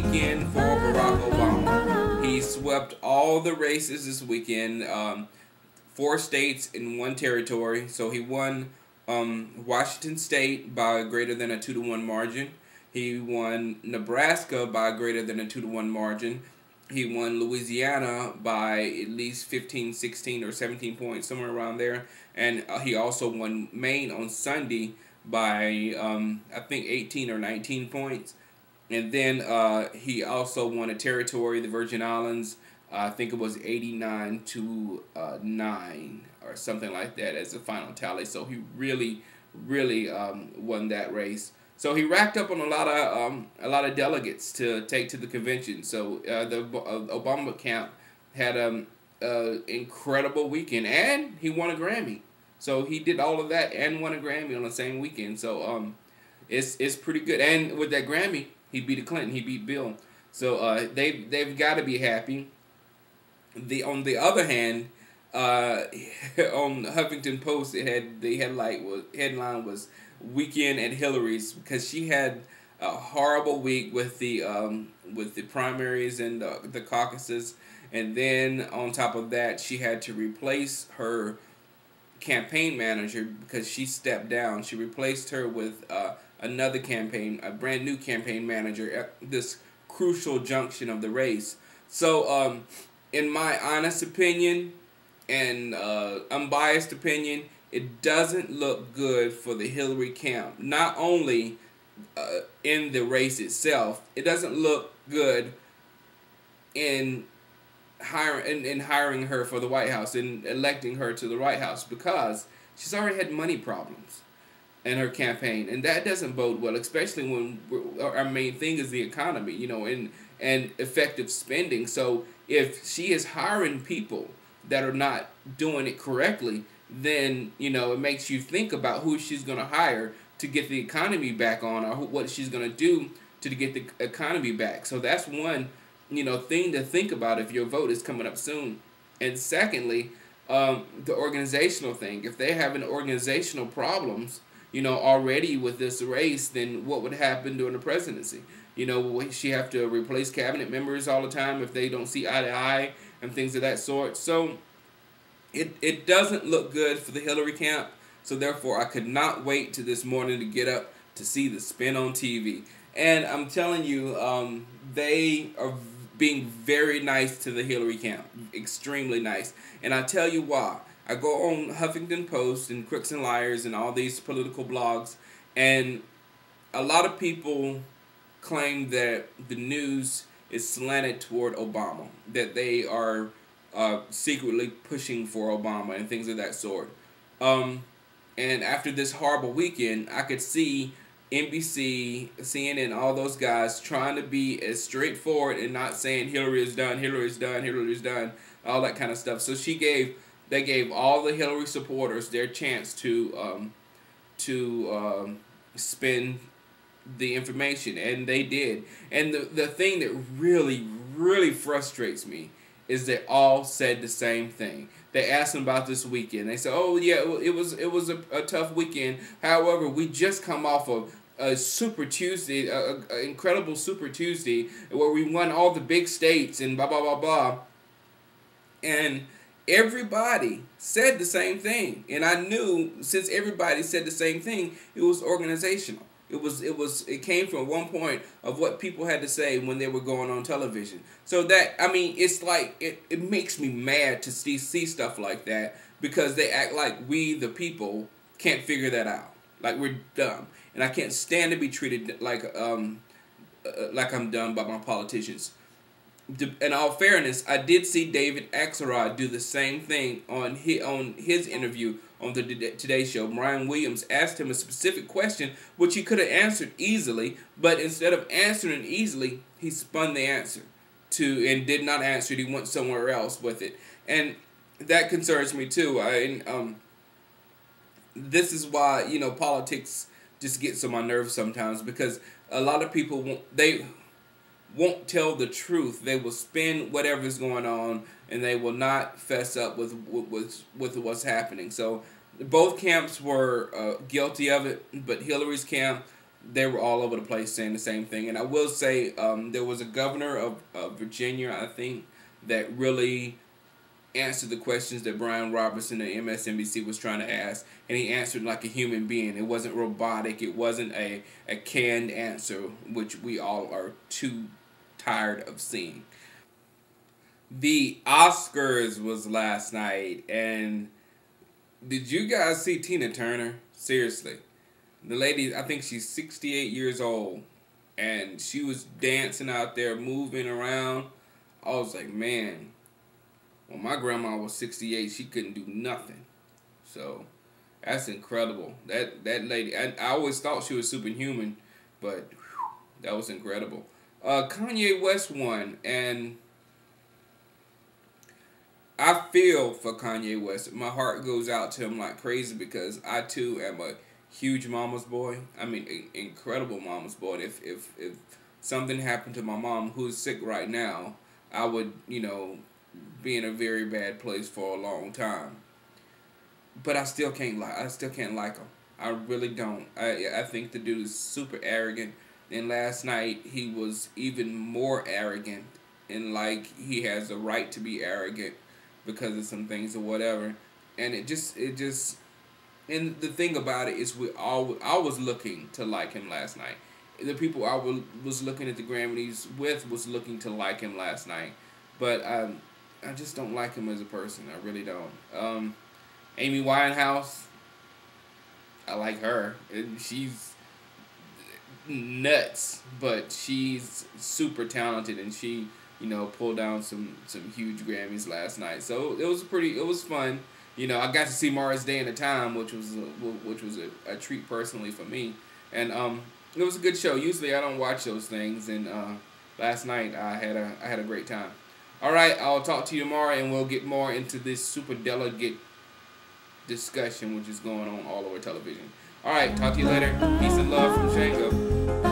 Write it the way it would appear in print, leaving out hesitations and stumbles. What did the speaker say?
weekend for Barack Obama. He swept all the races this weekend, 4 states in 1 territory. So he won Washington State by greater than a 2-to-1 margin. He won Nebraska by greater than a 2-to-1 margin. He won Louisiana by at least 15, 16, or 17 points, somewhere around there. And he also won Maine on Sunday by, I think, 18 or 19 points. And then he also won a territory, the Virgin Islands. I think it was 89-9 or something like that as the final tally. So he really won that race. So he racked up on a lot of delegates to take to the convention. So the Obama camp had an incredible weekend, and he won a Grammy. So he did all of that and won a Grammy on the same weekend. So it's pretty good. And with that Grammy, he beat Clinton. He beat Bill. So they've got to be happy. On the other hand, on Huffington Post, the headline was "Weekend at Hillary's," because she had a horrible week with the primaries and the caucuses, and then on top of that, she had to replace her campaign manager because she stepped down. She replaced her with a brand new campaign manager at this crucial junction of the race. So, in my honest opinion and unbiased opinion, it doesn't look good for the Hillary camp. Not only in the race itself, it doesn't look good in hiring her for the White House and electing her to the White House, because she's already had money problems in her campaign, and that doesn't bode well, especially when our main thing is the economy, and effective spending. So if she is hiring people that are not doing it correctly, then it makes you think about who she's going to hire to get the economy back on, or what she's going to do to get the economy back. So that's one thing to think about if your vote is coming up soon. And secondly, the organizational thing. If they're having organizational problems, already with this race, then what would happen during the presidency? Will she have to replace cabinet members all the time if they don't see eye to eye and things of that sort? So it doesn't look good for the Hillary camp. So therefore, I could not wait to this morning to get up to see the spin on TV. And I'm telling you, they are being very nice to the Hillary camp, extremely nice. And I tell you why. I go on Huffington Post and Crooks and Liars and all these political blogs, and a lot of people claim that the news is slanted toward Obama, that they are secretly pushing for Obama and things of that sort. And after this horrible weekend, I could see NBC, CNN, all those guys trying to be as straightforward and not saying Hillary is done, Hillary is done, Hillary is done, all that kind of stuff. So they gave all the Hillary supporters their chance to spin the information, and they did. And the thing that really frustrates me is they all said the same thing. They asked them about this weekend. They said, "Oh yeah, it was a tough weekend. However, we just come off of a Super Tuesday, an incredible Super Tuesday, where we won all the big states and blah blah blah blah." And everybody said the same thing, and I knew, since everybody said the same thing, it was organizational. It came from one point of what people had to say when they were going on television. So that, it's like, it makes me mad to see stuff like that, because they act like we, the people, can't figure that out. Like we're dumb. And I can't stand to be treated like I'm dumb by my politicians. In all fairness, I did see David Axelrod do the same thing on his interview on the Today Show. Brian Williams asked him a specific question, which he could have answered easily, but instead of answering easily, he spun the answer and did not answer it. He went somewhere else with it, and that concerns me too. This is why politics just gets on my nerves sometimes, because a lot of people won't tell the truth. They will spin whatever's going on, and they will not fess up with what's happening. So both camps were guilty of it, but Hillary's camp they were all over the place saying the same thing. And I will say, there was a governor of Virginia, I think, that really answered the questions that Brian Robertson and MSNBC was trying to ask, and he answered like a human being. It wasn't robotic. It wasn't a canned answer, which we all are too tired of seeing. The Oscars was last night, and did you guys see Tina Turner? Seriously. The lady, I think she's 68 years old, and she was dancing out there, moving around. I was like, man, when my grandma was 68, she couldn't do nothing. So that's incredible. That lady, I always thought she was superhuman, but whew, that was incredible. Kanye West won, and I feel for Kanye West. My heart goes out to him like crazy because I too am a huge mama's boy. I mean, incredible mama's boy. If something happened to my mom, who's sick right now, I would, be in a very bad place for a long time. But I still can't like him. I really don't. I think the dude is super arrogant. And last night he was even more arrogant, and like he has the right to be arrogant because of some things or whatever. And it just and the thing about it is I was looking to like him last night. The people I was looking at the Grammys with was looking to like him last night. But I just don't like him as a person. I really don't. Amy Winehouse, I like her. She's nuts, but she's super talented, and she, pulled down some huge Grammys last night. So it was fun. I got to see Mars Day in a Time, which was a treat personally for me, and it was a good show. Usually I don't watch those things, and last night I had a great time. All right, I'll talk to you tomorrow, and we'll get more into this super delegate discussion which is going on all over television. All right, talk to you later. Peace and love from Shango.